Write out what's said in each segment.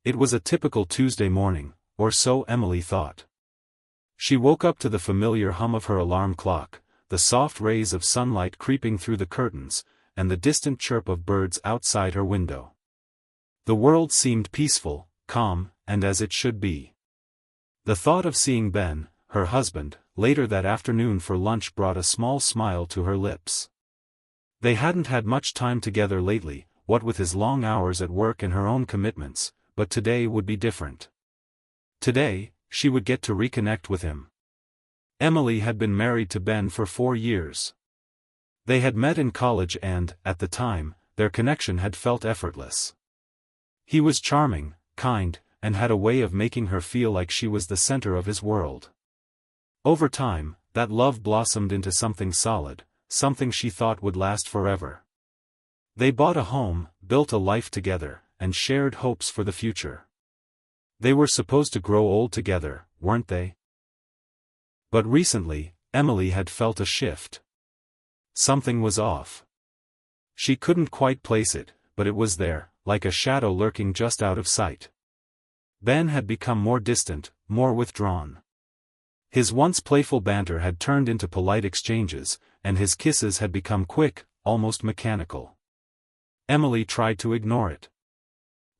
It was a typical Tuesday morning, or so Emily thought. She woke up to the familiar hum of her alarm clock, the soft rays of sunlight creeping through the curtains, and the distant chirp of birds outside her window. The world seemed peaceful, calm, and as it should be. The thought of seeing Ben, her husband, later that afternoon for lunch brought a small smile to her lips. They hadn't had much time together lately, what with his long hours at work and her own commitments, but today would be different. Today, she would get to reconnect with him. Emily had been married to Ben for 4 years. They had met in college and, at the time, their connection had felt effortless. He was charming, kind, and had a way of making her feel like she was the center of his world. Over time, that love blossomed into something solid, something she thought would last forever. They bought a home, built a life together, and shared hopes for the future. They were supposed to grow old together, weren't they? But recently, Emily had felt a shift. Something was off. She couldn't quite place it, but it was there, like a shadow lurking just out of sight. Ben had become more distant, more withdrawn. His once playful banter had turned into polite exchanges, and his kisses had become quick, almost mechanical. Emily tried to ignore it.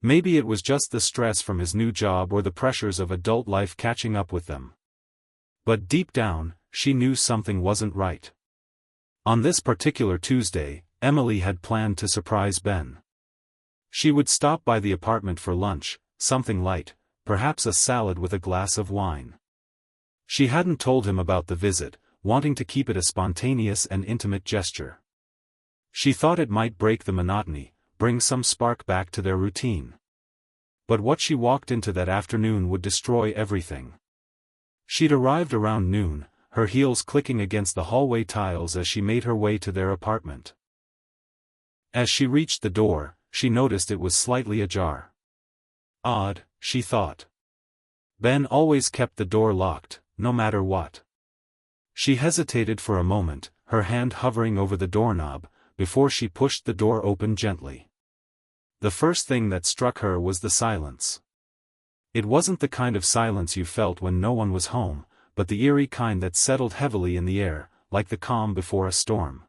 Maybe it was just the stress from his new job or the pressures of adult life catching up with them. But deep down, she knew something wasn't right. On this particular Tuesday, Emily had planned to surprise Ben. She would stop by the apartment for lunch, something light, perhaps a salad with a glass of wine. She hadn't told him about the visit, wanting to keep it a spontaneous and intimate gesture. She thought it might break the monotony, bring some spark back to their routine. But what she walked into that afternoon would destroy everything. She'd arrived around noon, her heels clicking against the hallway tiles as she made her way to their apartment. As she reached the door, she noticed it was slightly ajar. Odd, she thought. Ben always kept the door locked, no matter what. She hesitated for a moment, her hand hovering over the doorknob, before she pushed the door open gently. The first thing that struck her was the silence. It wasn't the kind of silence you felt when no one was home, but the eerie kind that settled heavily in the air, like the calm before a storm.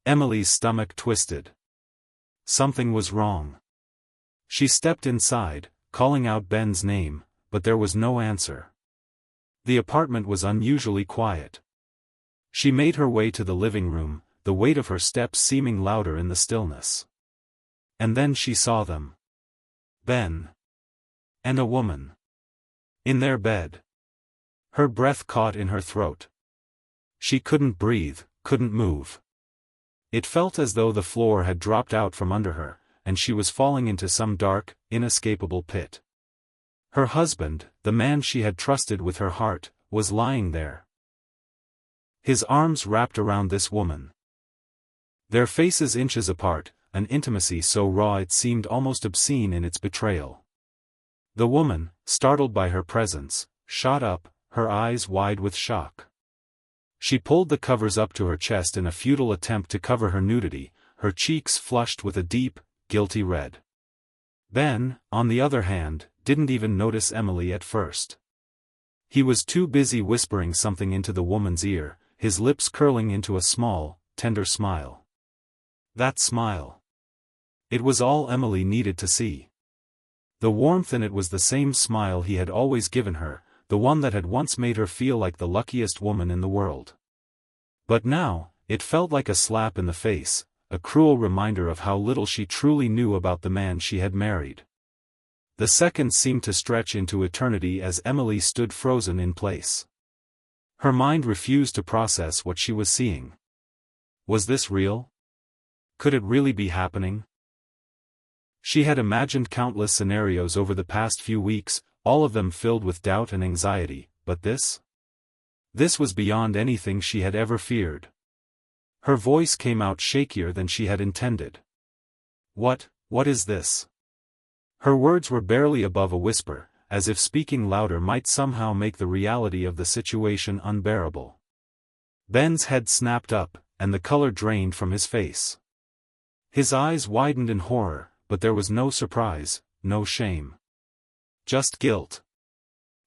Emily's stomach twisted. Something was wrong. She stepped inside, calling out Ben's name, but there was no answer. The apartment was unusually quiet. She made her way to the living room, the weight of her steps seeming louder in the stillness. And then she saw them. Ben. And a woman. In their bed. Her breath caught in her throat. She couldn't breathe, couldn't move. It felt as though the floor had dropped out from under her, and she was falling into some dark, inescapable pit. Her husband, the man she had trusted with her heart, was lying there. His arms wrapped around this woman. Their faces inches apart, an intimacy so raw it seemed almost obscene in its betrayal. The woman, startled by her presence, shot up, her eyes wide with shock. She pulled the covers up to her chest in a futile attempt to cover her nudity, her cheeks flushed with a deep, guilty red. Ben, on the other hand, didn't even notice Emily at first. He was too busy whispering something into the woman's ear, his lips curling into a small, tender smile. That smile. It was all Emily needed to see. The warmth in it was the same smile he had always given her, the one that had once made her feel like the luckiest woman in the world. But now, it felt like a slap in the face, a cruel reminder of how little she truly knew about the man she had married. The seconds seemed to stretch into eternity as Emily stood frozen in place. Her mind refused to process what she was seeing. Was this real? Could it really be happening? She had imagined countless scenarios over the past few weeks, all of them filled with doubt and anxiety, but this? This was beyond anything she had ever feared. Her voice came out shakier than she had intended. What is this? Her words were barely above a whisper, as if speaking louder might somehow make the reality of the situation unbearable. Ben's head snapped up, and the color drained from his face. His eyes widened in horror, but there was no surprise, no shame. just guilt.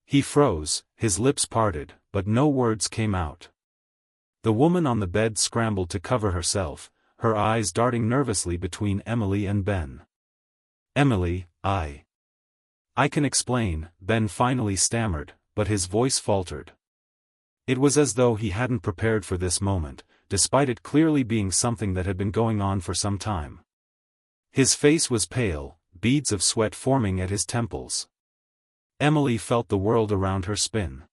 He froze, his lips parted, but no words came out. The woman on the bed scrambled to cover herself, her eyes darting nervously between Emily and Ben. "Emily, I can explain," Ben finally stammered, but his voice faltered. It was as though he hadn't prepared for this moment, despite it clearly being something that had been going on for some time. His face was pale, beads of sweat forming at his temples. Emily felt the world around her spin.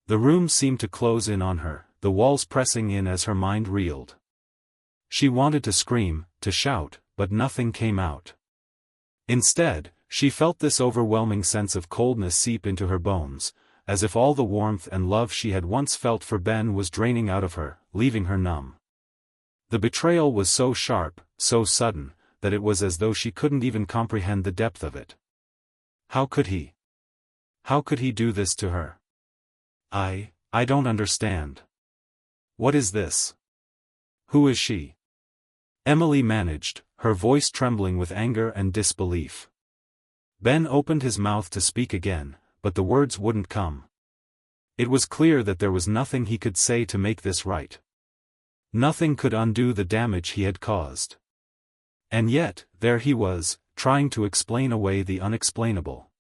The room seemed to close in on her, the walls pressing in as her mind reeled. She wanted to scream, to shout, but nothing came out. Instead, she felt this overwhelming sense of coldness seep into her bones, as if all the warmth and love she had once felt for Ben was draining out of her, leaving her numb. The betrayal was so sharp, so sudden, that it was as though she couldn't even comprehend the depth of it. How could he? How could he do this to her? I don't understand. What is this? Who is she? Emily managed, her voice trembling with anger and disbelief. Ben opened his mouth to speak again, but the words wouldn't come. It was clear that there was nothing he could say to make this right. Nothing could undo the damage he had caused. And yet, there he was, trying to explain away the unexplainable.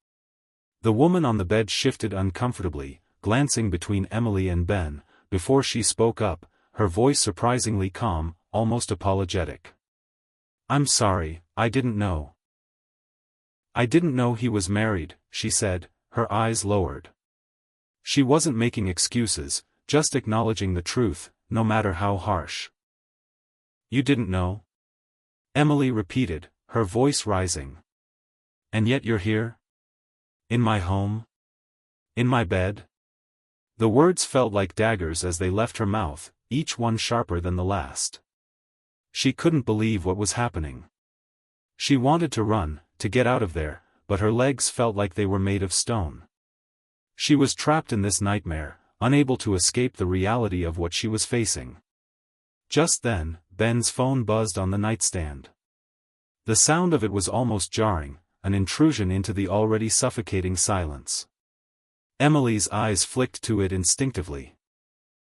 The woman on the bed shifted uncomfortably, glancing between Emily and Ben, before she spoke up, her voice surprisingly calm, almost apologetic. "I'm sorry, I didn't know. I didn't know he was married," she said, her eyes lowered. She wasn't making excuses, just acknowledging the truth, no matter how harsh. "You didn't know?" Emily repeated, her voice rising. "And yet you're here? In my home? In my bed?" The words felt like daggers as they left her mouth, each one sharper than the last. She couldn't believe what was happening. She wanted to run, to get out of there, but her legs felt like they were made of stone. She was trapped in this nightmare, unable to escape the reality of what she was facing. Just then, Ben's phone buzzed on the nightstand. The sound of it was almost jarring, an intrusion into the already suffocating silence. Emily's eyes flicked to it instinctively.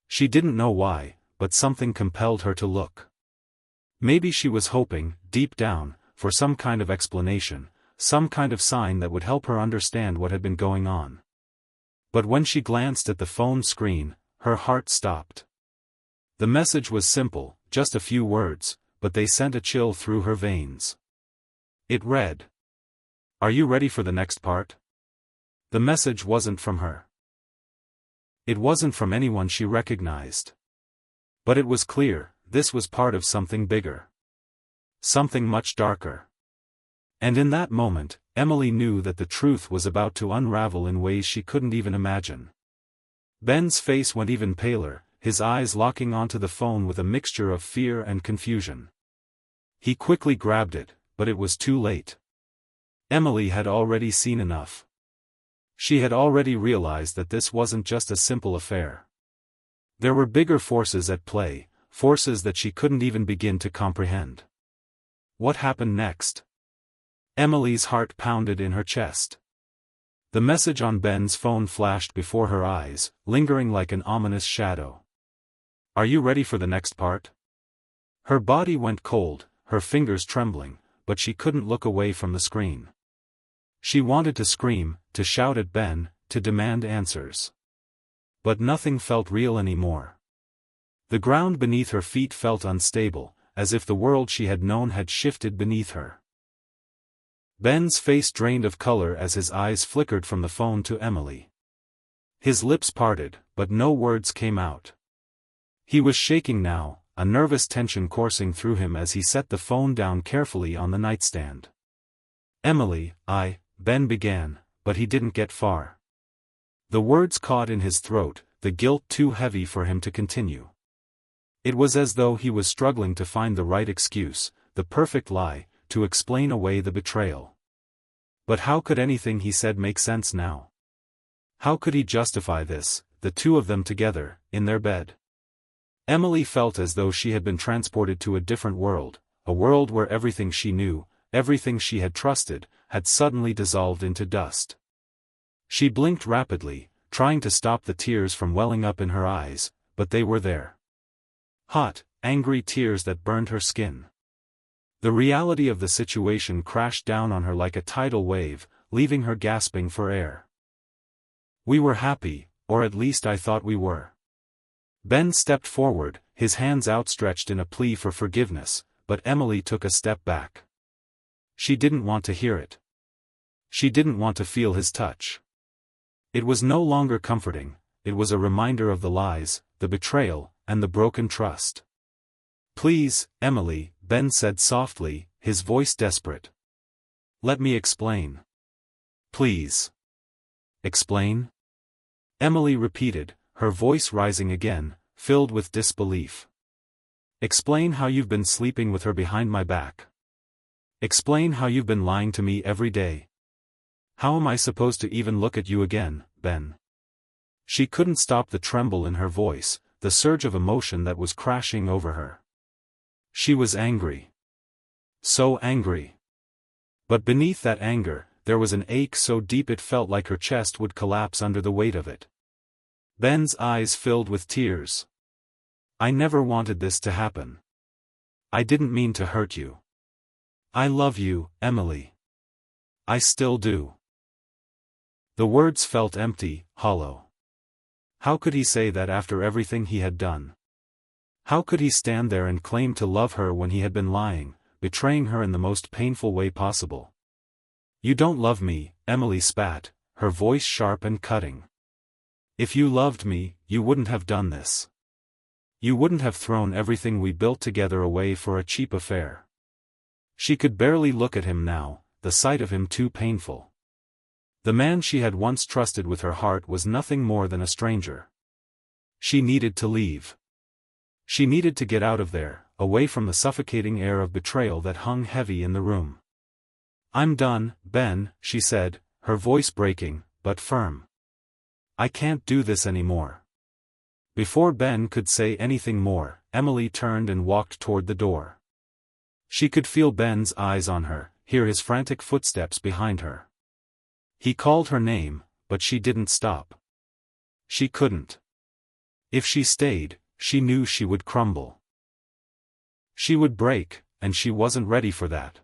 She didn't know why, but something compelled her to look. Maybe she was hoping, deep down, for some kind of explanation, some kind of sign that would help her understand what had been going on. But when she glanced at the phone screen, her heart stopped. The message was simple, just a few words, but they sent a chill through her veins. It read, "Are you ready for the next part?" The message wasn't from her. It wasn't from anyone she recognized. But it was clear, this was part of something bigger. Something much darker. And in that moment, Emily knew that the truth was about to unravel in ways she couldn't even imagine. Ben's face went even paler, his eyes locking onto the phone with a mixture of fear and confusion. He quickly grabbed it, but it was too late. Emily had already seen enough. She had already realized that this wasn't just a simple affair. There were bigger forces at play, forces that she couldn't even begin to comprehend. What happened next? Emily's heart pounded in her chest. The message on Ben's phone flashed before her eyes, lingering like an ominous shadow. "Are you ready for the next part?" Her body went cold, her fingers trembling, but she couldn't look away from the screen. She wanted to scream, to shout at Ben, to demand answers. But nothing felt real anymore. The ground beneath her feet felt unstable, as if the world she had known had shifted beneath her. Ben's face drained of color as his eyes flickered from the phone to Emily. His lips parted, but no words came out. He was shaking now, a nervous tension coursing through him as he set the phone down carefully on the nightstand. "Emily, Ben began, but he didn't get far. The words caught in his throat, the guilt too heavy for him to continue. It was as though he was struggling to find the right excuse, the perfect lie, to explain away the betrayal. But how could anything he said make sense now? How could he justify this, the two of them together, in their bed? Emily felt as though she had been transported to a different world, a world where everything she knew, everything she had trusted, had suddenly dissolved into dust. She blinked rapidly, trying to stop the tears from welling up in her eyes, but they were there. Hot, angry tears that burned her skin. The reality of the situation crashed down on her like a tidal wave, leaving her gasping for air. We were happy, or at least I thought we were. Ben stepped forward, his hands outstretched in a plea for forgiveness, but Emily took a step back. She didn't want to hear it. She didn't want to feel his touch. It was no longer comforting, it was a reminder of the lies, the betrayal, and the broken trust. Please, Emily, Ben said softly, his voice desperate. Let me explain. Please. Explain? Emily repeated, her voice rising again, filled with disbelief. Explain how you've been sleeping with her behind my back. Explain how you've been lying to me every day. How am I supposed to even look at you again, Ben? She couldn't stop the tremble in her voice, the surge of emotion that was crashing over her. She was angry. So angry. But beneath that anger, there was an ache so deep it felt like her chest would collapse under the weight of it. Ben's eyes filled with tears. I never wanted this to happen. I didn't mean to hurt you. I love you, Emily. I still do. The words felt empty, hollow. How could he say that after everything he had done? How could he stand there and claim to love her when he had been lying, betraying her in the most painful way possible? You don't love me, Emily spat, her voice sharp and cutting. If you loved me, you wouldn't have done this. You wouldn't have thrown everything we built together away for a cheap affair. She could barely look at him now, the sight of him too painful. The man she had once trusted with her heart was nothing more than a stranger. She needed to leave. She needed to get out of there, away from the suffocating air of betrayal that hung heavy in the room. I'm done, Ben, she said, her voice breaking, but firm. I can't do this anymore. Before Ben could say anything more, Emily turned and walked toward the door. She could feel Ben's eyes on her, hear his frantic footsteps behind her. He called her name, but she didn't stop. She couldn't. If she stayed, she knew she would crumble. She would break, and she wasn't ready for that.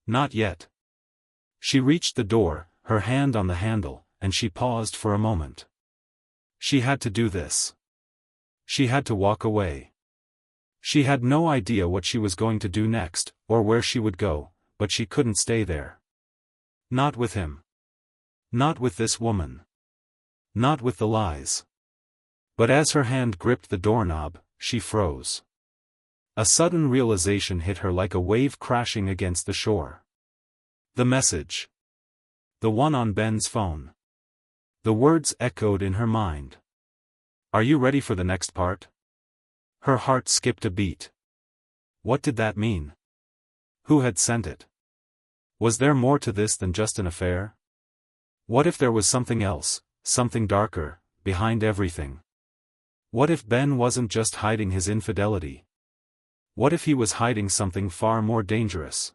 Not yet. She reached the door, her hand on the handle, and she paused for a moment. She had to do this. She had to walk away. She had no idea what she was going to do next, or where she would go, but she couldn't stay there. Not with him. Not with this woman. Not with the lies. But as her hand gripped the doorknob, she froze. A sudden realization hit her like a wave crashing against the shore. The message. The one on Ben's phone. The words echoed in her mind. Are you ready for the next part? Her heart skipped a beat. What did that mean? Who had sent it? Was there more to this than just an affair? What if there was something else, something darker, behind everything? What if Ben wasn't just hiding his infidelity? What if he was hiding something far more dangerous?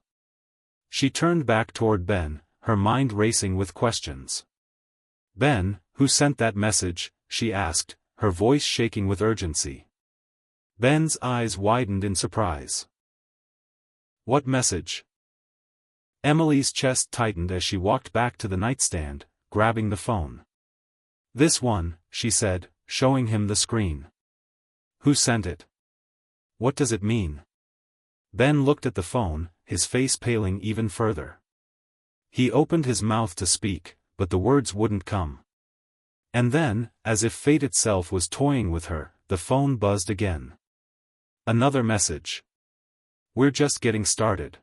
She turned back toward Ben, her mind racing with questions. Ben, who sent that message? She asked, her voice shaking with urgency. Ben's eyes widened in surprise. What message? Emily's chest tightened as she walked back to the nightstand, grabbing the phone. This one, she said, showing him the screen. Who sent it? What does it mean? Ben looked at the phone, his face paling even further. He opened his mouth to speak, but the words wouldn't come. And then, as if fate itself was toying with her, the phone buzzed again. Another message. We're just getting started.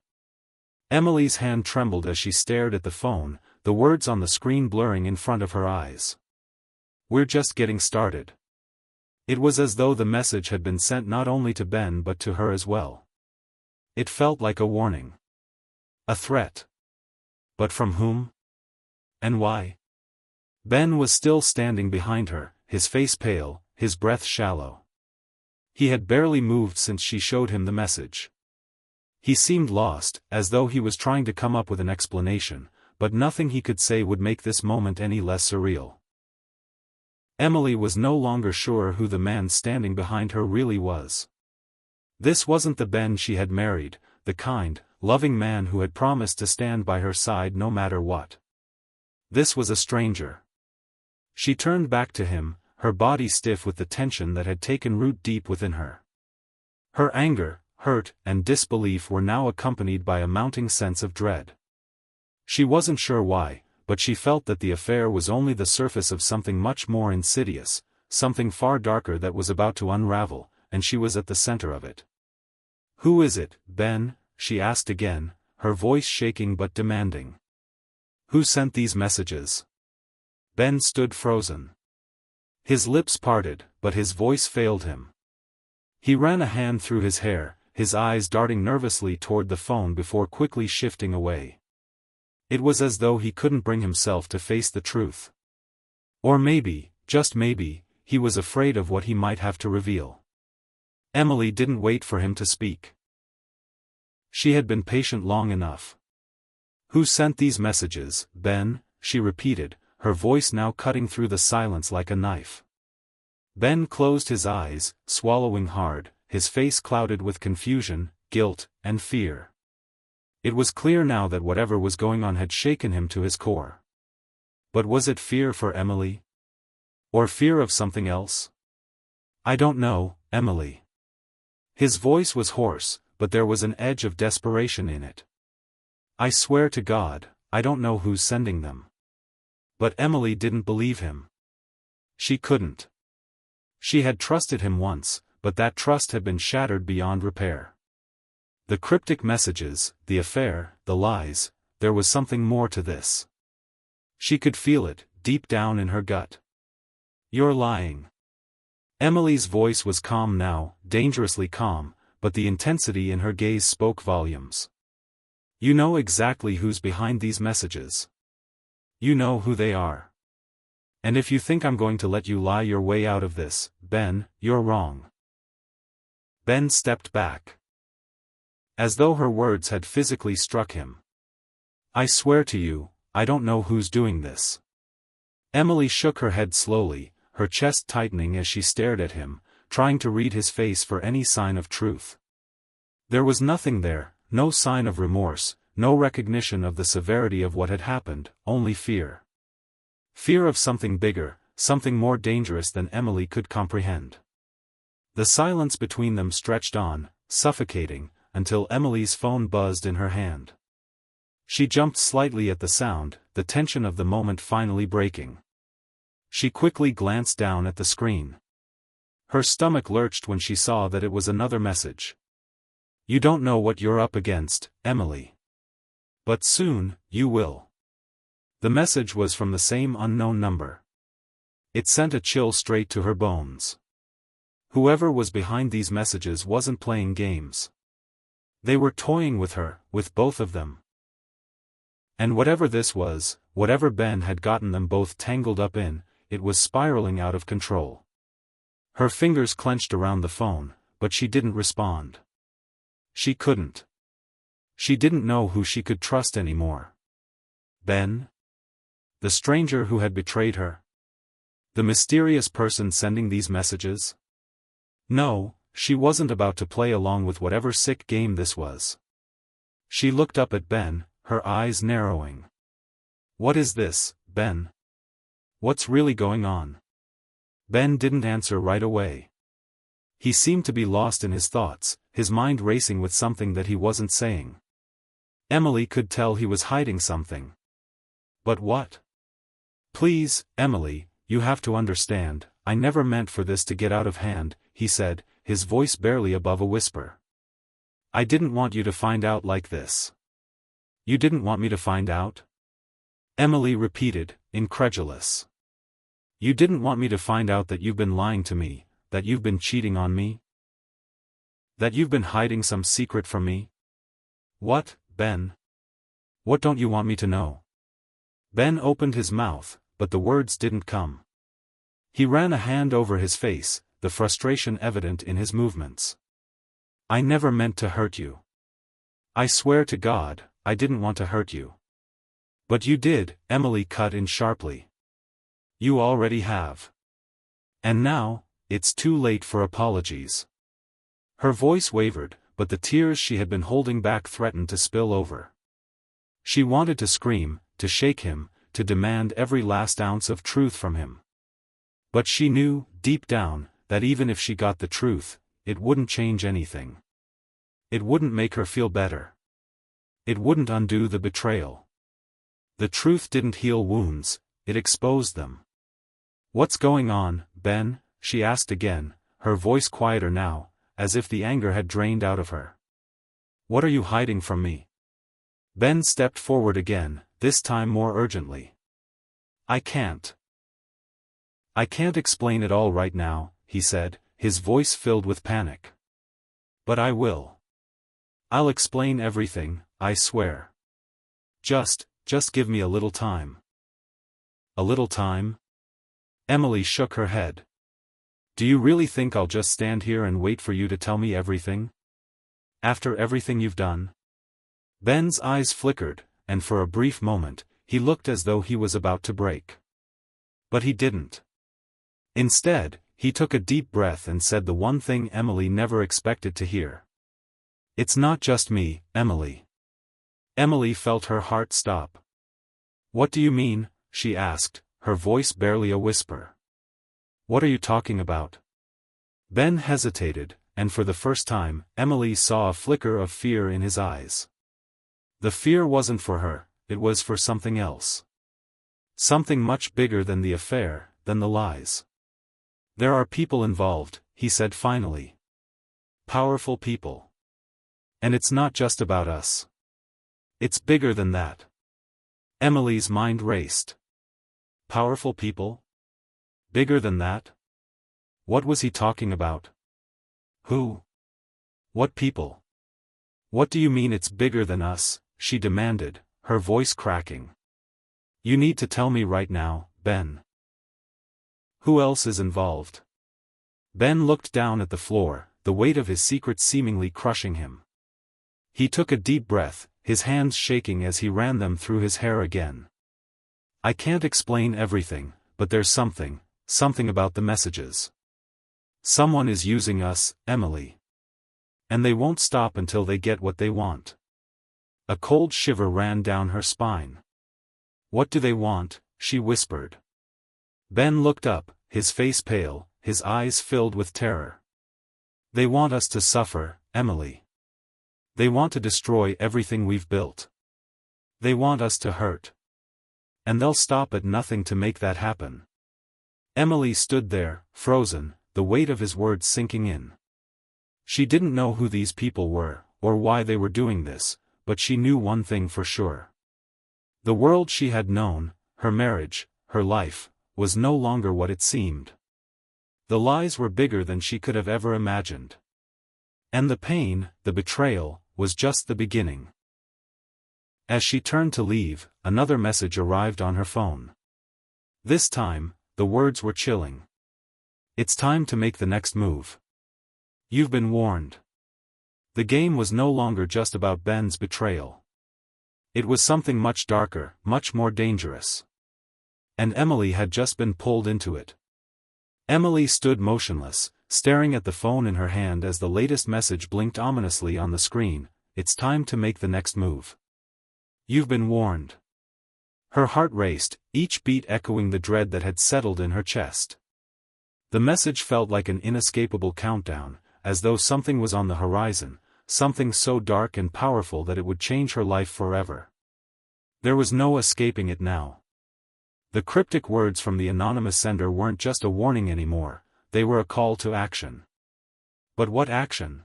Emily's hand trembled as she stared at the phone, the words on the screen blurring in front of her eyes. We're just getting started. It was as though the message had been sent not only to Ben but to her as well. It felt like a warning. A threat. But from whom? And why? Ben was still standing behind her, his face pale, his breath shallow. He had barely moved since she showed him the message. He seemed lost, as though he was trying to come up with an explanation, but nothing he could say would make this moment any less surreal. Emily was no longer sure who the man standing behind her really was. This wasn't the Ben she had married, the kind, loving man who had promised to stand by her side no matter what. This was a stranger. She turned back to him, her body stiff with the tension that had taken root deep within her. Her anger, hurt, and disbelief were now accompanied by a mounting sense of dread. She wasn't sure why, but she felt that the affair was only the surface of something much more insidious, something far darker that was about to unravel, and she was at the center of it. "Who is it, Ben?" she asked again, her voice shaking but demanding. "Who sent these messages?" Ben stood frozen. His lips parted, but his voice failed him. He ran a hand through his hair, his eyes darting nervously toward the phone before quickly shifting away. It was as though he couldn't bring himself to face the truth. Or maybe, just maybe, he was afraid of what he might have to reveal. Emily didn't wait for him to speak. She had been patient long enough. "Who sent these messages, Ben?" she repeated, her voice now cutting through the silence like a knife. Ben closed his eyes, swallowing hard, his face clouded with confusion, guilt, and fear. It was clear now that whatever was going on had shaken him to his core. But was it fear for Emily? Or fear of something else? "I don't know, Emily." His voice was hoarse, but there was an edge of desperation in it. "I swear to God, I don't know who's sending them." But Emily didn't believe him. She couldn't. She had trusted him once, but that trust had been shattered beyond repair. The cryptic messages, the affair, the lies, there was something more to this. She could feel it, deep down in her gut. "You're lying." Emily's voice was calm now, dangerously calm, but the intensity in her gaze spoke volumes. "You know exactly who's behind these messages. You know who they are. And if you think I'm going to let you lie your way out of this, Ben, you're wrong." Ben stepped back. As though her words had physically struck him. "I swear to you, I don't know who's doing this." Emily shook her head slowly, her chest tightening as she stared at him, trying to read his face for any sign of truth. There was nothing there, no sign of remorse, no recognition of the severity of what had happened, only fear. Fear of something bigger, something more dangerous than Emily could comprehend. The silence between them stretched on, suffocating, until Emily's phone buzzed in her hand. She jumped slightly at the sound, the tension of the moment finally breaking. She quickly glanced down at the screen. Her stomach lurched when she saw that it was another message. "You don't know what you're up against, Emily. But soon, you will." The message was from the same unknown number. It sent a chill straight to her bones. Whoever was behind these messages wasn't playing games. They were toying with her, with both of them. And whatever this was, whatever Ben had gotten them both tangled up in, it was spiraling out of control. Her fingers clenched around the phone, but she didn't respond. She couldn't. She didn't know who she could trust anymore. Ben? The stranger who had betrayed her? The mysterious person sending these messages? No, she wasn't about to play along with whatever sick game this was. She looked up at Ben, her eyes narrowing. "What is this, Ben? What's really going on?" Ben didn't answer right away. He seemed to be lost in his thoughts, his mind racing with something that he wasn't saying. Emily could tell he was hiding something. But what? "Please, Emily, you have to understand, I never meant for this to get out of hand," he said, his voice barely above a whisper. "I didn't want you to find out like this." "You didn't want me to find out?" Emily repeated, incredulous. "You didn't want me to find out that you've been lying to me, that you've been cheating on me? That you've been hiding some secret from me? What, Ben? What don't you want me to know?" Ben opened his mouth, but the words didn't come. He ran a hand over his face, the frustration evident in his movements. "I never meant to hurt you. I swear to God, I didn't want to hurt you. But you did, Emily cut in sharply. You already have. And now, it's too late for apologies. Her voice wavered, but the tears she had been holding back threatened to spill over. She wanted to scream, to shake him, to demand every last ounce of truth from him. But she knew, deep down, that even if she got the truth, it wouldn't change anything. It wouldn't make her feel better. It wouldn't undo the betrayal. The truth didn't heal wounds, it exposed them. What's going on, Ben? She asked again, her voice quieter now, as if the anger had drained out of her. What are you hiding from me? Ben stepped forward again, this time more urgently. I can't explain it all right now, he said, his voice filled with panic. But I will. I'll explain everything, I swear. Just give me a little time. A little time? Emily shook her head. Do you really think I'll just stand here and wait for you to tell me everything? After everything you've done? Ben's eyes flickered, and for a brief moment, he looked as though he was about to break. But he didn't. Instead, he took a deep breath and said the one thing Emily never expected to hear. It's not just me, Emily. Emily felt her heart stop. What do you mean? She asked, her voice barely a whisper. What are you talking about? Ben hesitated, and for the first time, Emily saw a flicker of fear in his eyes. The fear wasn't for her, it was for something else. Something much bigger than the affair, than the lies. There are people involved, he said finally. Powerful people. And it's not just about us. It's bigger than that. Emily's mind raced. Powerful people? Bigger than that? What was he talking about? Who? What people? What do you mean it's bigger than us? She demanded, her voice cracking. You need to tell me right now, Ben. Who else is involved? Ben looked down at the floor, the weight of his secret seemingly crushing him. He took a deep breath, his hands shaking as he ran them through his hair again. I can't explain everything, but there's something about the messages. Someone is using us, Emily. And they won't stop until they get what they want. A cold shiver ran down her spine. What do they want? She whispered. Ben looked up, his face pale, his eyes filled with terror. They want us to suffer, Emily. They want to destroy everything we've built. They want us to hurt. And they'll stop at nothing to make that happen. Emily stood there, frozen, the weight of his words sinking in. She didn't know who these people were, or why they were doing this, but she knew one thing for sure. The world she had known, her marriage, her life, was no longer what it seemed. The lies were bigger than she could have ever imagined. And the pain, the betrayal, was just the beginning. As she turned to leave, another message arrived on her phone. This time, the words were chilling. It's time to make the next move. You've been warned. The game was no longer just about Ben's betrayal. It was something much darker, much more dangerous. And Emily had just been pulled into it. Emily stood motionless, staring at the phone in her hand as the latest message blinked ominously on the screen. It's time to make the next move. You've been warned. Her heart raced, each beat echoing the dread that had settled in her chest. The message felt like an inescapable countdown, as though something was on the horizon, something so dark and powerful that it would change her life forever. There was no escaping it now. The cryptic words from the anonymous sender weren't just a warning anymore, they were a call to action. But what action?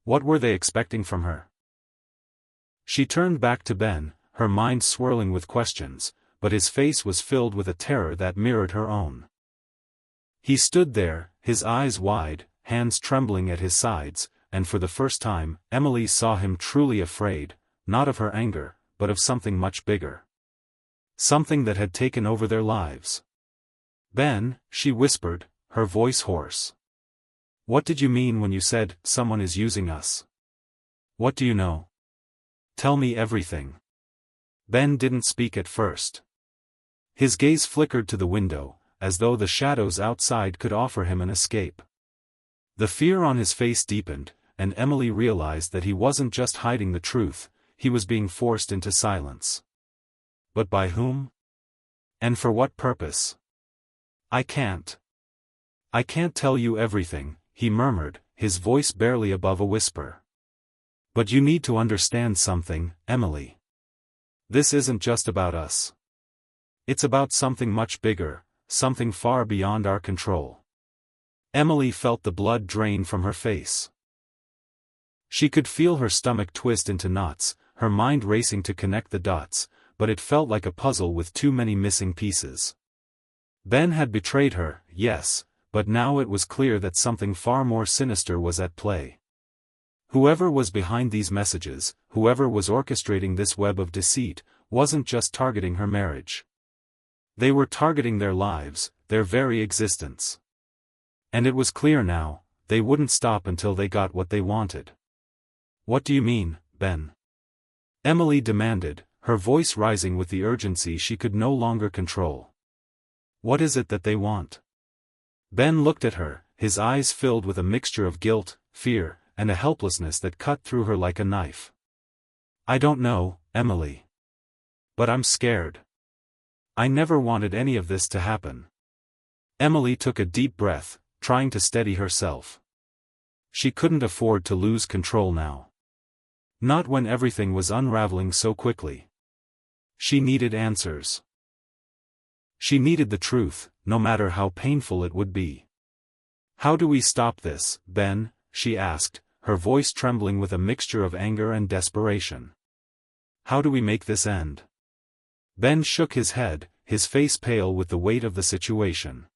What were they expecting from her? She turned back to Ben, her mind swirling with questions, but his face was filled with a terror that mirrored her own. He stood there, his eyes wide, hands trembling at his sides, and for the first time, Emily saw him truly afraid, not of her anger, but of something much bigger. Something that had taken over their lives. Ben, she whispered, her voice hoarse. What did you mean when you said, someone is using us? What do you know? Tell me everything. Ben didn't speak at first. His gaze flickered to the window, as though the shadows outside could offer him an escape. The fear on his face deepened, and Emily realized that he wasn't just hiding the truth, he was being forced into silence. But by whom? And for what purpose? I can't tell you everything, he murmured, his voice barely above a whisper. But you need to understand something, Emily. This isn't just about us. It's about something much bigger, something far beyond our control. Emily felt the blood drain from her face. She could feel her stomach twist into knots, her mind racing to connect the dots, but it felt like a puzzle with too many missing pieces. Ben had betrayed her, yes, but now it was clear that something far more sinister was at play. Whoever was behind these messages, whoever was orchestrating this web of deceit, wasn't just targeting her marriage. They were targeting their lives, their very existence. And it was clear now, they wouldn't stop until they got what they wanted. What do you mean, Ben? Emily demanded, her voice rising with the urgency she could no longer control. What is it that they want? Ben looked at her, his eyes filled with a mixture of guilt, fear, and a helplessness that cut through her like a knife. I don't know, Emily. But I'm scared. I never wanted any of this to happen. Emily took a deep breath, trying to steady herself. She couldn't afford to lose control now. Not when everything was unraveling so quickly. She needed answers. She needed the truth, no matter how painful it would be. How do we stop this, Ben? She asked, her voice trembling with a mixture of anger and desperation. How do we make this end? Ben shook his head, his face pale with the weight of the situation.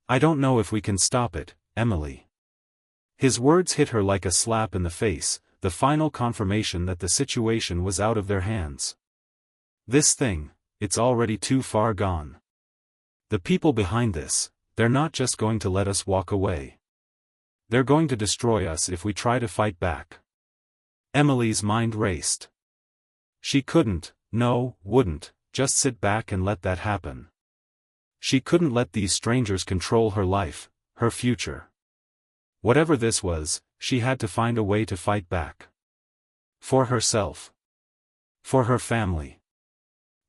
I don't know if we can stop it, Emily. His words hit her like a slap in the face, the final confirmation that the situation was out of their hands. This thing, it's already too far gone. The people behind this, they're not just going to let us walk away. They're going to destroy us if we try to fight back. Emily's mind raced. She couldn't, no, wouldn't, just sit back and let that happen. She couldn't let these strangers control her life, her future. Whatever this was, she had to find a way to fight back. For herself. For her family.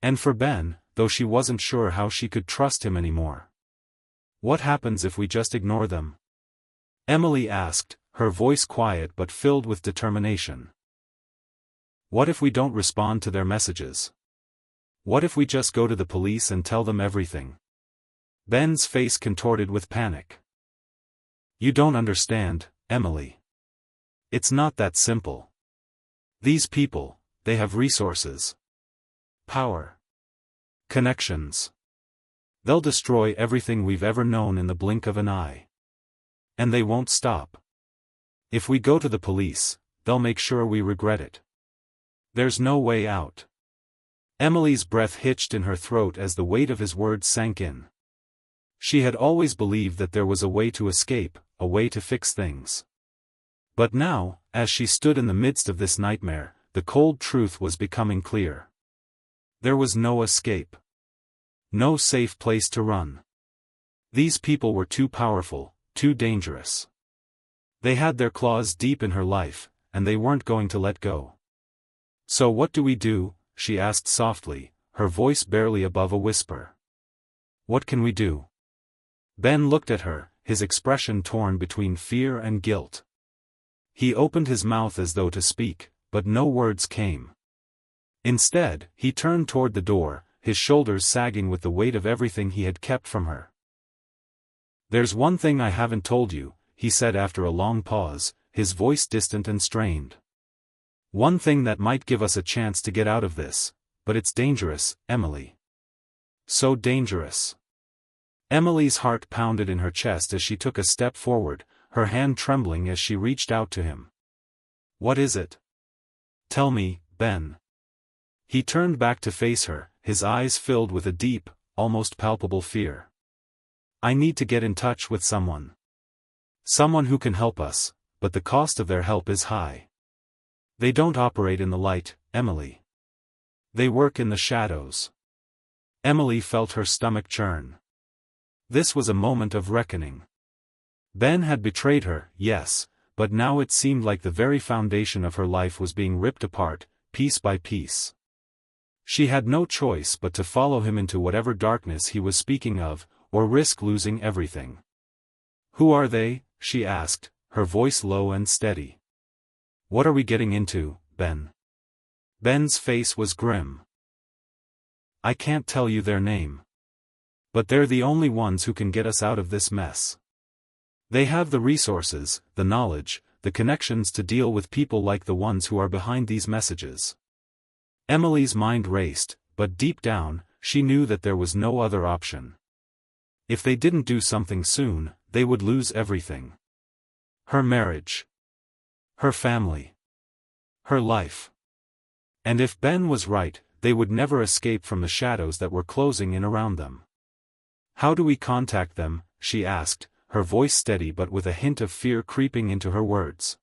And for Ben, though she wasn't sure how she could trust him anymore. What happens if we just ignore them? Emily asked, her voice quiet but filled with determination. What if we don't respond to their messages? What if we just go to the police and tell them everything? Ben's face contorted with panic. You don't understand, Emily. It's not that simple. These people, they have resources. Power. Connections. They'll destroy everything we've ever known in the blink of an eye. And they won't stop. If we go to the police, they'll make sure we regret it. There's no way out. Emily's breath hitched in her throat as the weight of his words sank in. She had always believed that there was a way to escape, a way to fix things. But now, as she stood in the midst of this nightmare, the cold truth was becoming clear. There was no escape. No safe place to run. These people were too powerful, too dangerous. They had their claws deep in her life, and they weren't going to let go. So what do we do? She asked softly, her voice barely above a whisper. What can we do? Ben looked at her, his expression torn between fear and guilt. He opened his mouth as though to speak, but no words came. Instead, he turned toward the door, his shoulders sagging with the weight of everything he had kept from her. There's one thing I haven't told you, he said after a long pause, his voice distant and strained. One thing that might give us a chance to get out of this, but it's dangerous, Emily. So dangerous. Emily's heart pounded in her chest as she took a step forward, her hand trembling as she reached out to him. What is it? Tell me, Ben. He turned back to face her, his eyes filled with a deep, almost palpable fear. I need to get in touch with someone. Someone who can help us, but the cost of their help is high. They don't operate in the light, Emily. They work in the shadows. Emily felt her stomach churn. This was a moment of reckoning. Ben had betrayed her, yes, but now it seemed like the very foundation of her life was being ripped apart, piece by piece. She had no choice but to follow him into whatever darkness he was speaking of, or risk losing everything. "Who are they?" she asked, her voice low and steady. "What are we getting into, Ben?" Ben's face was grim. "I can't tell you their name. But they're the only ones who can get us out of this mess. They have the resources, the knowledge, the connections to deal with people like the ones who are behind these messages." Emily's mind raced, but deep down, she knew that there was no other option. If they didn't do something soon, they would lose everything. Her marriage. Her family. Her life. And if Ben was right, they would never escape from the shadows that were closing in around them. "How do we contact them?" she asked, her voice steady but with a hint of fear creeping into her words.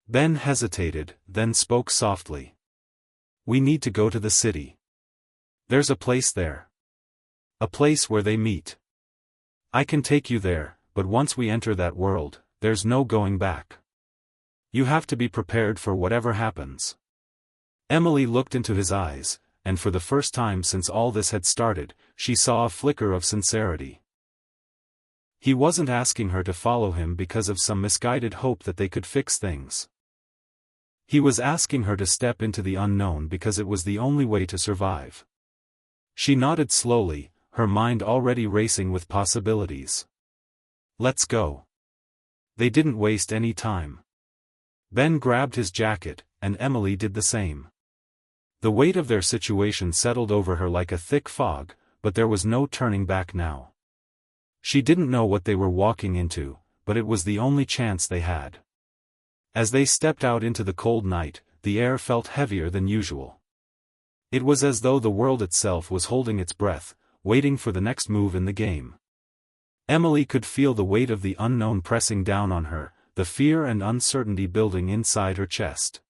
Ben hesitated, then spoke softly. "We need to go to the city. There's a place there. A place where they meet. I can take you there, but once we enter that world, there's no going back. You have to be prepared for whatever happens." Emily looked into his eyes, and for the first time since all this had started, she saw a flicker of sincerity. He wasn't asking her to follow him because of some misguided hope that they could fix things. He was asking her to step into the unknown because it was the only way to survive. She nodded slowly, her mind already racing with possibilities. "Let's go." They didn't waste any time. Ben grabbed his jacket, and Emily did the same. The weight of their situation settled over her like a thick fog, but there was no turning back now. She didn't know what they were walking into, but it was the only chance they had. As they stepped out into the cold night, the air felt heavier than usual. It was as though the world itself was holding its breath, waiting for the next move in the game. Emily could feel the weight of the unknown pressing down on her, the fear and uncertainty building inside her chest.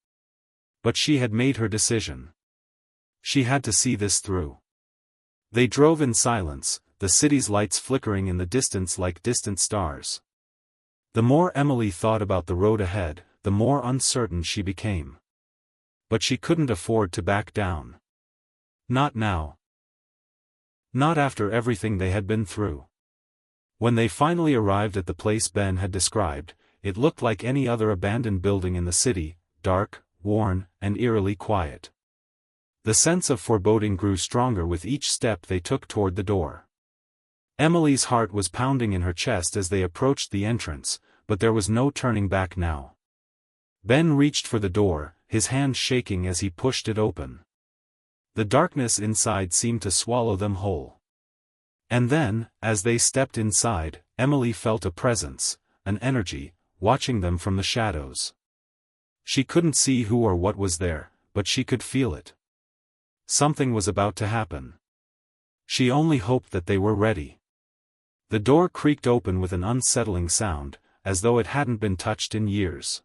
But she had made her decision. She had to see this through. They drove in silence, the city's lights flickering in the distance like distant stars. The more Emily thought about the road ahead, the more uncertain she became. But she couldn't afford to back down. Not now. Not after everything they had been through. When they finally arrived at the place Ben had described, it looked like any other abandoned building in the city, dark, worn, and eerily quiet. The sense of foreboding grew stronger with each step they took toward the door. Emily's heart was pounding in her chest as they approached the entrance, but there was no turning back now. Ben reached for the door, his hand shaking as he pushed it open. The darkness inside seemed to swallow them whole. And then, as they stepped inside, Emily felt a presence, an energy, watching them from the shadows. She couldn't see who or what was there, but she could feel it. Something was about to happen. She only hoped that they were ready. The door creaked open with an unsettling sound, as though it hadn't been touched in years.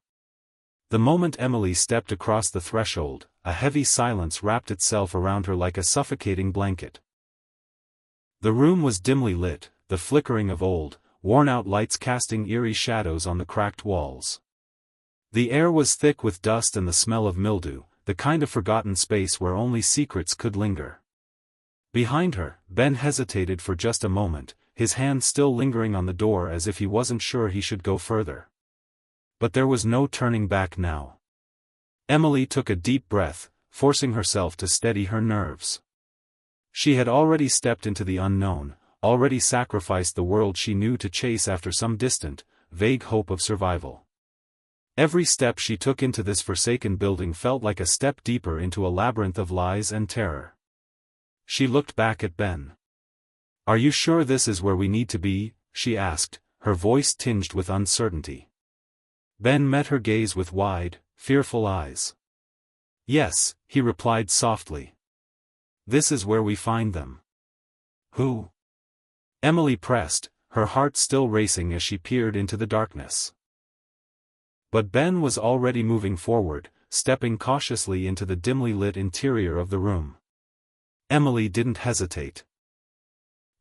The moment Emily stepped across the threshold, a heavy silence wrapped itself around her like a suffocating blanket. The room was dimly lit, the flickering of old, worn-out lights casting eerie shadows on the cracked walls. The air was thick with dust and the smell of mildew, the kind of forgotten space where only secrets could linger. Behind her, Ben hesitated for just a moment, his hand still lingering on the door as if he wasn't sure he should go further. But there was no turning back now. Emily took a deep breath, forcing herself to steady her nerves. She had already stepped into the unknown, already sacrificed the world she knew to chase after some distant, vague hope of survival. Every step she took into this forsaken building felt like a step deeper into a labyrinth of lies and terror. She looked back at Ben. "Are you sure this is where we need to be?" she asked, her voice tinged with uncertainty. Ben met her gaze with wide, fearful eyes. "Yes," he replied softly. "This is where we find them." "Who?" Emily pressed, her heart still racing as she peered into the darkness. But Ben was already moving forward, stepping cautiously into the dimly lit interior of the room. Emily didn't hesitate.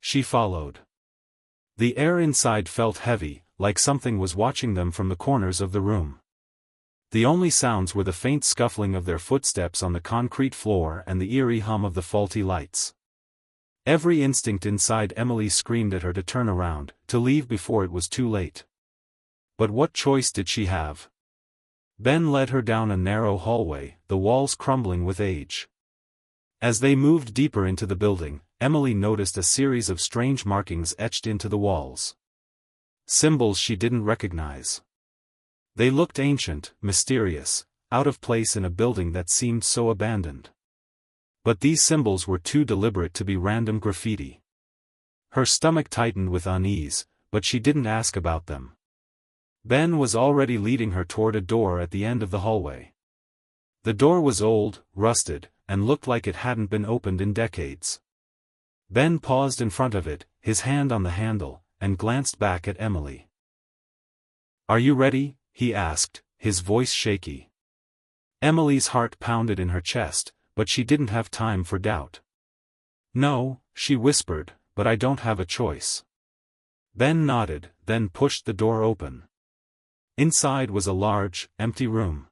She followed. The air inside felt heavy, like something was watching them from the corners of the room. The only sounds were the faint scuffling of their footsteps on the concrete floor and the eerie hum of the faulty lights. Every instinct inside Emily screamed at her to turn around, to leave before it was too late. But what choice did she have? Ben led her down a narrow hallway, the walls crumbling with age. As they moved deeper into the building, Emily noticed a series of strange markings etched into the walls. Symbols she didn't recognize. They looked ancient, mysterious, out of place in a building that seemed so abandoned. But these symbols were too deliberate to be random graffiti. Her stomach tightened with unease, but she didn't ask about them. Ben was already leading her toward a door at the end of the hallway. The door was old, rusted, and looked like it hadn't been opened in decades. Ben paused in front of it, his hand on the handle, and glanced back at Emily. "Are you ready?" he asked, his voice shaky. Emily's heart pounded in her chest, but she didn't have time for doubt. "No," she whispered, "but I don't have a choice." Ben nodded, then pushed the door open. Inside was a large, empty room.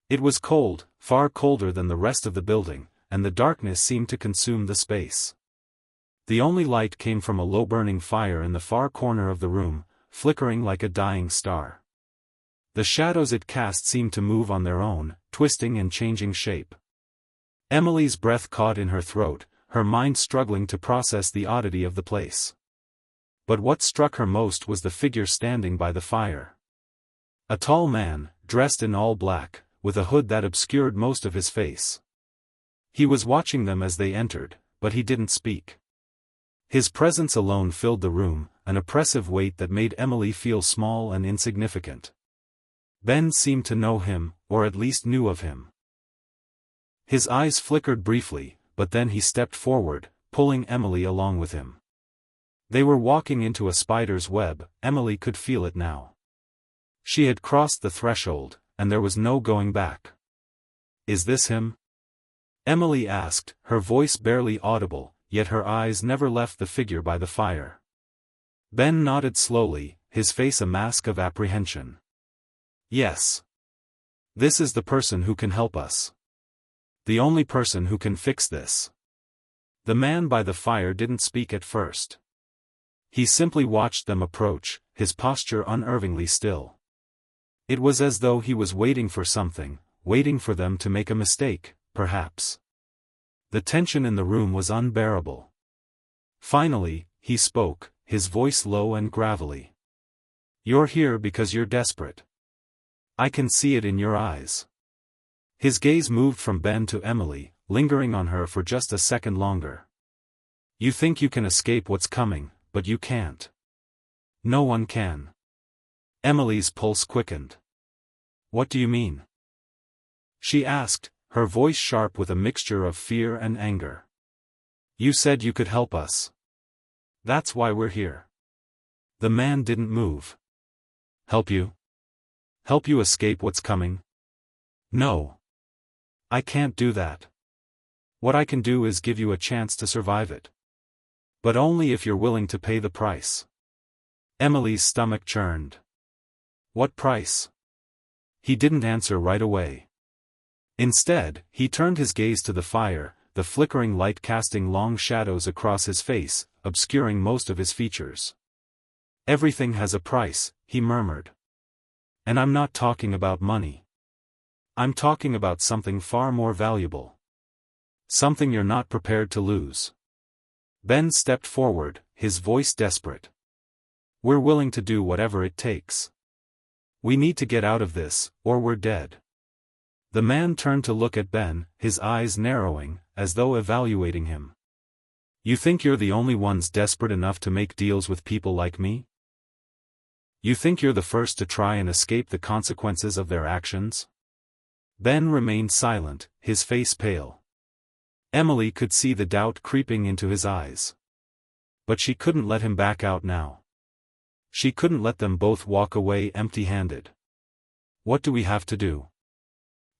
It was cold, far colder than the rest of the building, and the darkness seemed to consume the space. The only light came from a low-burning fire in the far corner of the room, flickering like a dying star. The shadows it cast seemed to move on their own, twisting and changing shape. Emily's breath caught in her throat, her mind struggling to process the oddity of the place. But what struck her most was the figure standing by the fire. A tall man, dressed in all black, with a hood that obscured most of his face. He was watching them as they entered, but he didn't speak. His presence alone filled the room, an oppressive weight that made Emily feel small and insignificant. Ben seemed to know him, or at least knew of him. His eyes flickered briefly, but then he stepped forward, pulling Emily along with him. They were walking into a spider's web. Emily could feel it now. She had crossed the threshold, and there was no going back. "Is this him?" Emily asked, her voice barely audible, yet her eyes never left the figure by the fire. Ben nodded slowly, his face a mask of apprehension. "Yes. This is the person who can help us. The only person who can fix this." The man by the fire didn't speak at first. He simply watched them approach, his posture unnervingly still. It was as though he was waiting for something, waiting for them to make a mistake, perhaps. The tension in the room was unbearable. Finally, he spoke, his voice low and gravelly. "You're here because you're desperate. I can see it in your eyes." His gaze moved from Ben to Emily, lingering on her for just a second longer. "You think you can escape what's coming, but you can't. No one can." Emily's pulse quickened. "What do you mean?" she asked, her voice sharp with a mixture of fear and anger. "You said you could help us. That's why we're here." The man didn't move. "Help you? Help you escape what's coming?" "No. I can't do that. What I can do is give you a chance to survive it. But only if you're willing to pay the price." Emily's stomach churned. "What price?" He didn't answer right away. Instead, he turned his gaze to the fire, the flickering light casting long shadows across his face, obscuring most of his features. "Everything has a price," he murmured. "And I'm not talking about money. I'm talking about something far more valuable. Something you're not prepared to lose." Ben stepped forward, his voice desperate. "We're willing to do whatever it takes. We need to get out of this, or we're dead." The man turned to look at Ben, his eyes narrowing, as though evaluating him. "You think you're the only ones desperate enough to make deals with people like me? You think you're the first to try and escape the consequences of their actions?" Ben remained silent, his face pale. Emily could see the doubt creeping into his eyes. But she couldn't let him back out now. She couldn't let them both walk away empty-handed. "What do we have to do?"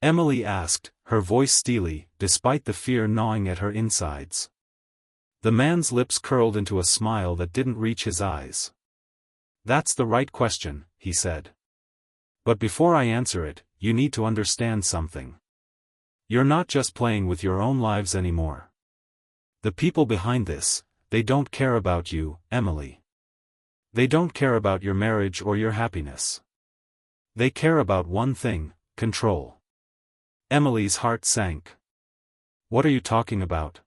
Emily asked, her voice steely, despite the fear gnawing at her insides. The man's lips curled into a smile that didn't reach his eyes. "That's the right question," he said. "But before I answer it, you need to understand something. You're not just playing with your own lives anymore. The people behind this, they don't care about you, Emily. They don't care about your marriage or your happiness. They care about one thing: control." Emily's heart sank. "What are you talking about?"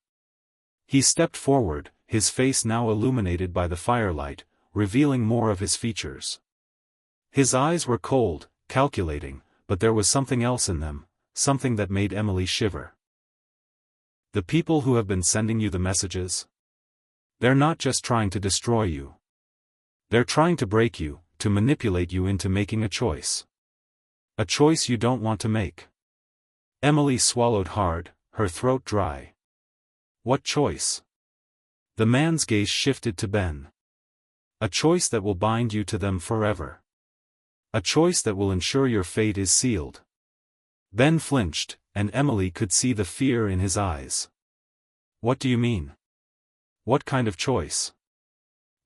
He stepped forward, his face now illuminated by the firelight, revealing more of his features. His eyes were cold, calculating, but there was something else in them, something that made Emily shiver. "The people who have been sending you the messages? They're not just trying to destroy you. They're trying to break you, to manipulate you into making a choice. A choice you don't want to make." Emily swallowed hard, her throat dry. "What choice?" The man's gaze shifted to Ben. "A choice that will bind you to them forever. A choice that will ensure your fate is sealed." Ben flinched, and Emily could see the fear in his eyes. "What do you mean? What kind of choice?"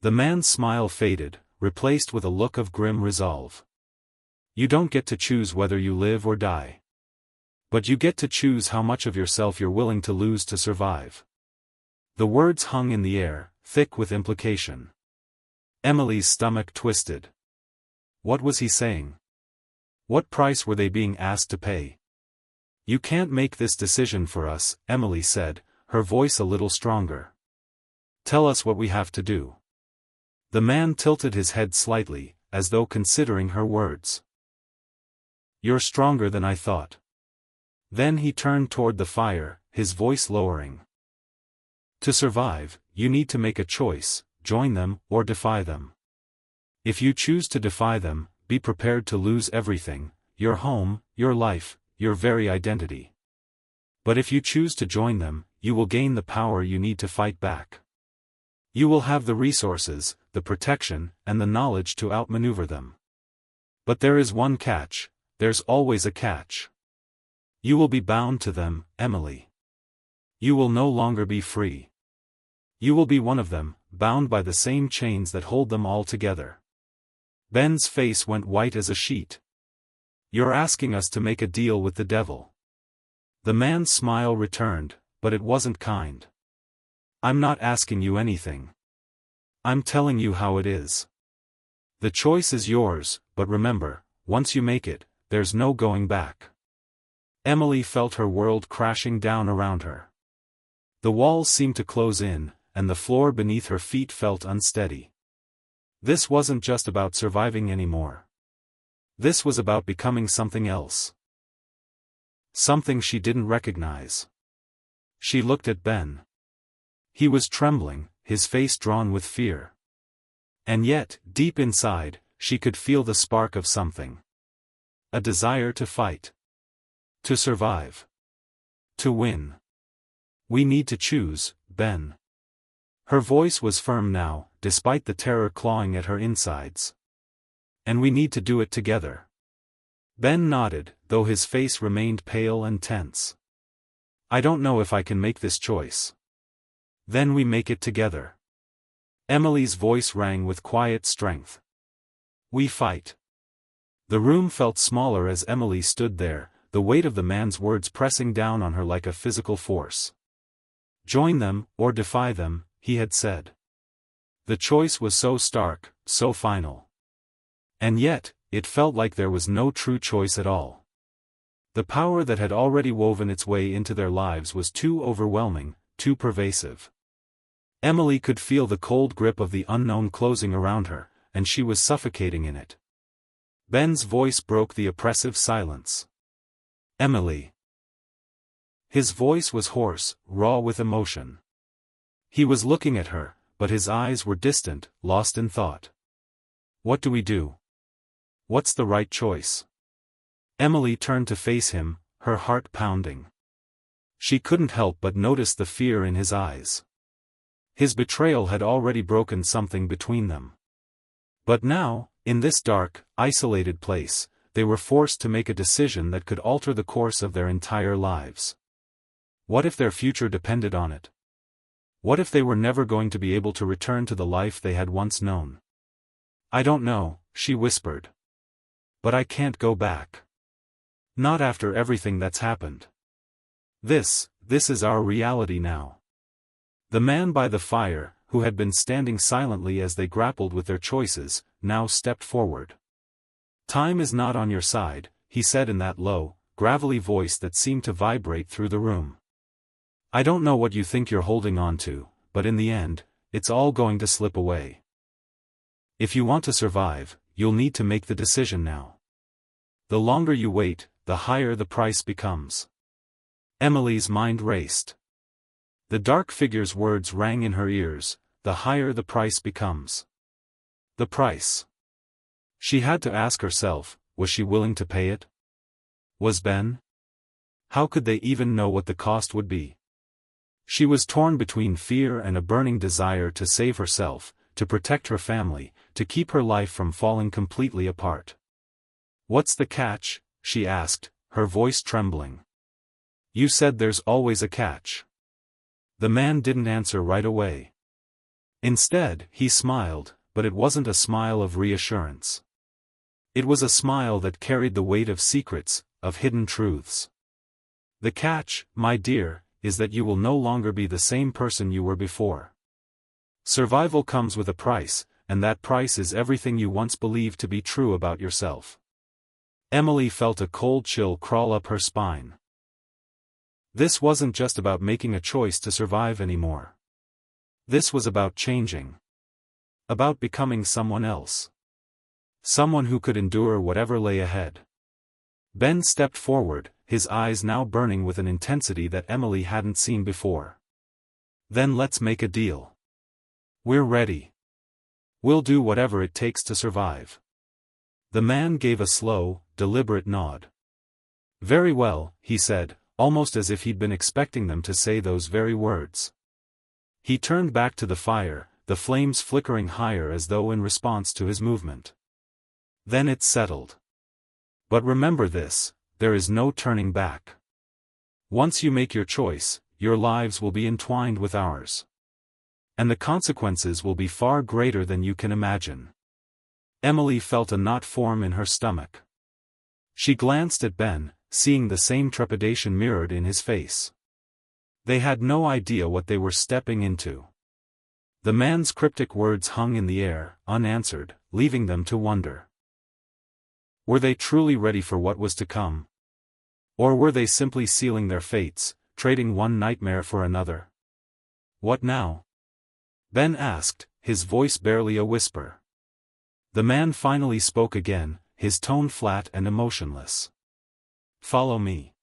The man's smile faded, replaced with a look of grim resolve. "You don't get to choose whether you live or die. But you get to choose how much of yourself you're willing to lose to survive." The words hung in the air, thick with implication. Emily's stomach twisted. What was he saying? What price were they being asked to pay? "You can't make this decision for us," Emily said, her voice a little stronger. "Tell us what we have to do." The man tilted his head slightly, as though considering her words. "You're stronger than I thought." Then he turned toward the fire, his voice lowering. "To survive, you need to make a choice: join them, or defy them. If you choose to defy them, be prepared to lose everything: your home, your life, your very identity. But if you choose to join them, you will gain the power you need to fight back. You will have the resources, the protection, and the knowledge to outmaneuver them. But there is one catch: there's always a catch. You will be bound to them, Emily. You will no longer be free. You will be one of them, bound by the same chains that hold them all together." Ben's face went white as a sheet. "You're asking us to make a deal with the devil." The man's smile returned, but it wasn't kind. "I'm not asking you anything. I'm telling you how it is. The choice is yours, but remember, once you make it, there's no going back." Emily felt her world crashing down around her. The walls seemed to close in, and the floor beneath her feet felt unsteady. This wasn't just about surviving anymore. This was about becoming something else. Something she didn't recognize. She looked at Ben. He was trembling, his face drawn with fear. And yet, deep inside, she could feel the spark of something. A desire to fight. To survive. To win. "We need to choose, Ben." Her voice was firm now, despite the terror clawing at her insides. "And we need to do it together." Ben nodded, though his face remained pale and tense. "I don't know if I can make this choice." "Then we make it together." Emily's voice rang with quiet strength. "We fight." The room felt smaller as Emily stood there, the weight of the man's words pressing down on her like a physical force. "Join them, or defy them," he had said. The choice was so stark, so final. And yet, it felt like there was no true choice at all. The power that had already woven its way into their lives was too overwhelming, too pervasive. Emily could feel the cold grip of the unknown closing around her, and she was suffocating in it. Ben's voice broke the oppressive silence. "Emily." His voice was hoarse, raw with emotion. He was looking at her, but his eyes were distant, lost in thought. "What do we do? What's the right choice?" Emily turned to face him, her heart pounding. She couldn't help but notice the fear in his eyes. His betrayal had already broken something between them. But now, in this dark, isolated place, they were forced to make a decision that could alter the course of their entire lives. What if their future depended on it? What if they were never going to be able to return to the life they had once known? "I don't know," she whispered. "But I can't go back. Not after everything that's happened. This is our reality now." The man by the fire, who had been standing silently as they grappled with their choices, now stepped forward. "Time is not on your side," he said in that low, gravelly voice that seemed to vibrate through the room. "I don't know what you think you're holding on to, but in the end, it's all going to slip away. If you want to survive, you'll need to make the decision now. The longer you wait, the higher the price becomes." Emily's mind raced. The dark figure's words rang in her ears, "The higher the price becomes." The price. She had to ask herself, was she willing to pay it? Was Ben? How could they even know what the cost would be? She was torn between fear and a burning desire to save herself, to protect her family, to keep her life from falling completely apart. "What's the catch?" she asked, her voice trembling. "You said there's always a catch." The man didn't answer right away. Instead, he smiled, but it wasn't a smile of reassurance. It was a smile that carried the weight of secrets, of hidden truths. "The catch, my dear, is that you will no longer be the same person you were before. Survival comes with a price, and that price is everything you once believed to be true about yourself." Emily felt a cold chill crawl up her spine. This wasn't just about making a choice to survive anymore. This was about changing. About becoming someone else. Someone who could endure whatever lay ahead. Ben stepped forward, his eyes now burning with an intensity that Emily hadn't seen before. "Then let's make a deal. We're ready. We'll do whatever it takes to survive." The man gave a slow, deliberate nod. "Very well," he said, almost as if he'd been expecting them to say those very words. He turned back to the fire, the flames flickering higher as though in response to his movement. "Then it's settled. But remember this, there is no turning back. Once you make your choice, your lives will be entwined with ours. And the consequences will be far greater than you can imagine." Emily felt a knot form in her stomach. She glanced at Ben, seeing the same trepidation mirrored in his face. They had no idea what they were stepping into. The man's cryptic words hung in the air, unanswered, leaving them to wonder. Were they truly ready for what was to come? Or were they simply sealing their fates, trading one nightmare for another? "What now?" Ben asked, his voice barely a whisper. The man finally spoke again, his tone flat and emotionless. "Follow me."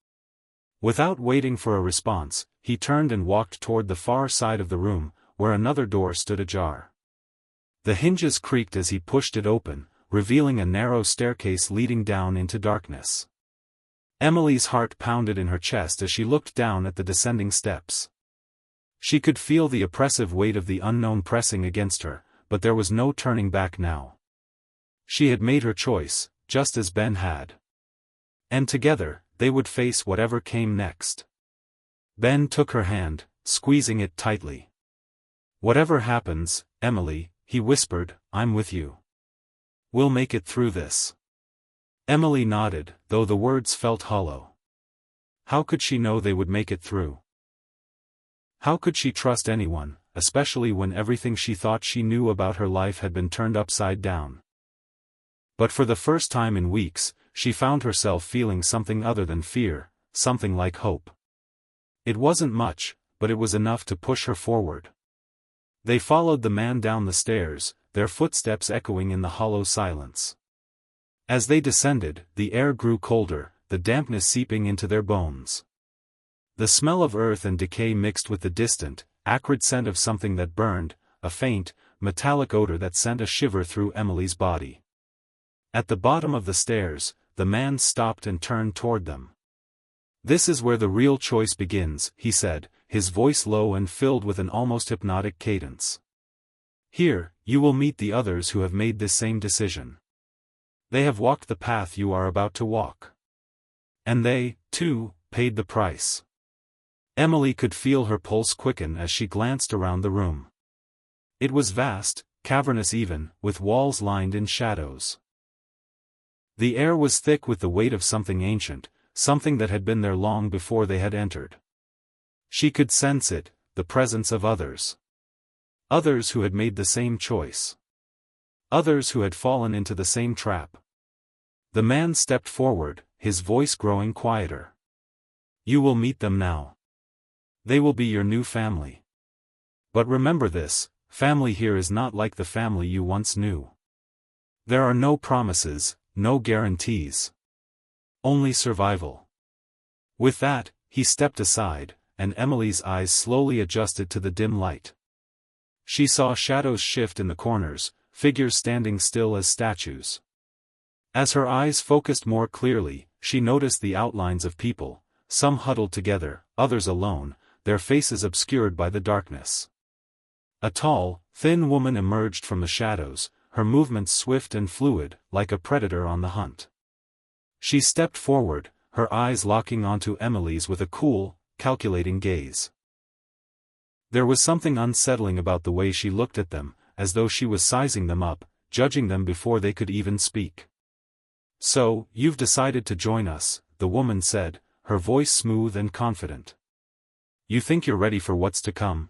Without waiting for a response, he turned and walked toward the far side of the room, where another door stood ajar. The hinges creaked as he pushed it open, revealing a narrow staircase leading down into darkness. Emily's heart pounded in her chest as she looked down at the descending steps. She could feel the oppressive weight of the unknown pressing against her, but there was no turning back now. She had made her choice, just as Ben had. And together, they would face whatever came next. Ben took her hand, squeezing it tightly. "Whatever happens, Emily," he whispered, "I'm with you. We'll make it through this." Emily nodded, though the words felt hollow. How could she know they would make it through? How could she trust anyone, especially when everything she thought she knew about her life had been turned upside down? But for the first time in weeks, she found herself feeling something other than fear, something like hope. It wasn't much, but it was enough to push her forward. They followed the man down the stairs, their footsteps echoing in the hollow silence. As they descended, the air grew colder, the dampness seeping into their bones. The smell of earth and decay mixed with the distant, acrid scent of something that burned, a faint, metallic odor that sent a shiver through Emily's body. At the bottom of the stairs, the man stopped and turned toward them. "This is where the real choice begins," he said, his voice low and filled with an almost hypnotic cadence. "Here, you will meet the others who have made this same decision. They have walked the path you are about to walk. And they, too, paid the price. Emily could feel her pulse quicken as she glanced around the room. It was vast, cavernous even, with walls lined in shadows. The air was thick with the weight of something ancient, something that had been there long before they had entered. She could sense it, the presence of others. Others who had made the same choice. Others who had fallen into the same trap. The man stepped forward, his voice growing quieter. You will meet them now. They will be your new family. But remember this, family here is not like the family you once knew. There are no promises, no guarantees. Only survival. With that, he stepped aside, and Emily's eyes slowly adjusted to the dim light. She saw shadows shift in the corners, figures standing still as statues. As her eyes focused more clearly, she noticed the outlines of people, some huddled together, others alone, their faces obscured by the darkness. A tall, thin woman emerged from the shadows, her movements swift and fluid, like a predator on the hunt. She stepped forward, her eyes locking onto Emily's with a cool, calculating gaze. There was something unsettling about the way she looked at them, as though she was sizing them up, judging them before they could even speak. So, you've decided to join us, the woman said, her voice smooth and confident. You think you're ready for what's to come?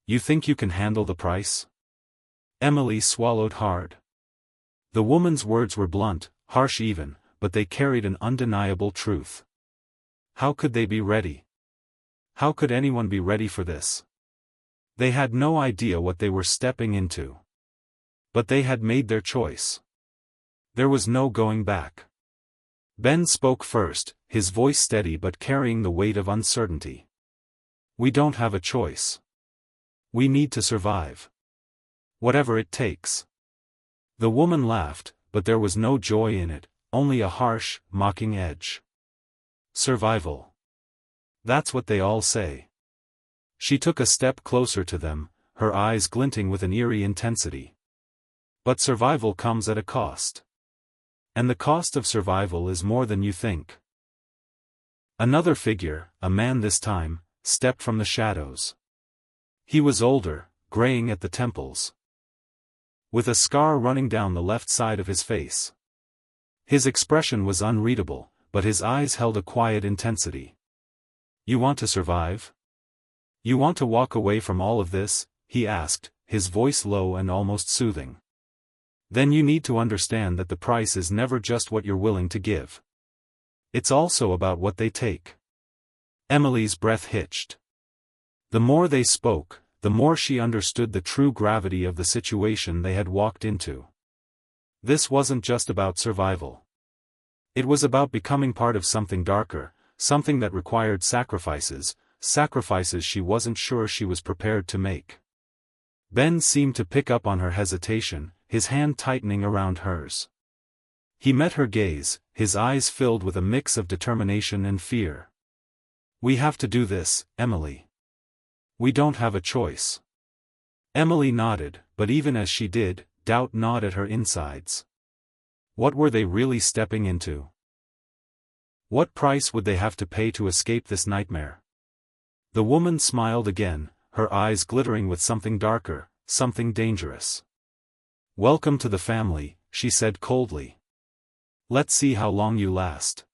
You think you can handle the price? Emily swallowed hard. The woman's words were blunt, harsh even, but they carried an undeniable truth. How could they be ready? How could anyone be ready for this? They had no idea what they were stepping into. But they had made their choice. There was no going back. Ben spoke first, his voice steady but carrying the weight of uncertainty. We don't have a choice. We need to survive. Whatever it takes. The woman laughed, but there was no joy in it, only a harsh, mocking edge. Survival. That's what they all say. She took a step closer to them, her eyes glinting with an eerie intensity. But survival comes at a cost. And the cost of survival is more than you think. Another figure, a man this time, stepped from the shadows. He was older, graying at the temples, with a scar running down the left side of his face. His expression was unreadable, but his eyes held a quiet intensity. You want to survive? You want to walk away from all of this? He asked, his voice low and almost soothing. Then you need to understand that the price is never just what you're willing to give. It's also about what they take. Emily's breath hitched. The more they spoke, the more she understood the true gravity of the situation they had walked into. This wasn't just about survival. It was about becoming part of something darker, something that required sacrifices, sacrifices she wasn't sure she was prepared to make. Ben seemed to pick up on her hesitation, his hand tightening around hers. He met her gaze, his eyes filled with a mix of determination and fear. We have to do this, Emily. We don't have a choice. Emily nodded, but even as she did, doubt gnawed at her insides. What were they really stepping into? What price would they have to pay to escape this nightmare? The woman smiled again, her eyes glittering with something darker, something dangerous. Welcome to the family, she said coldly. Let's see how long you last.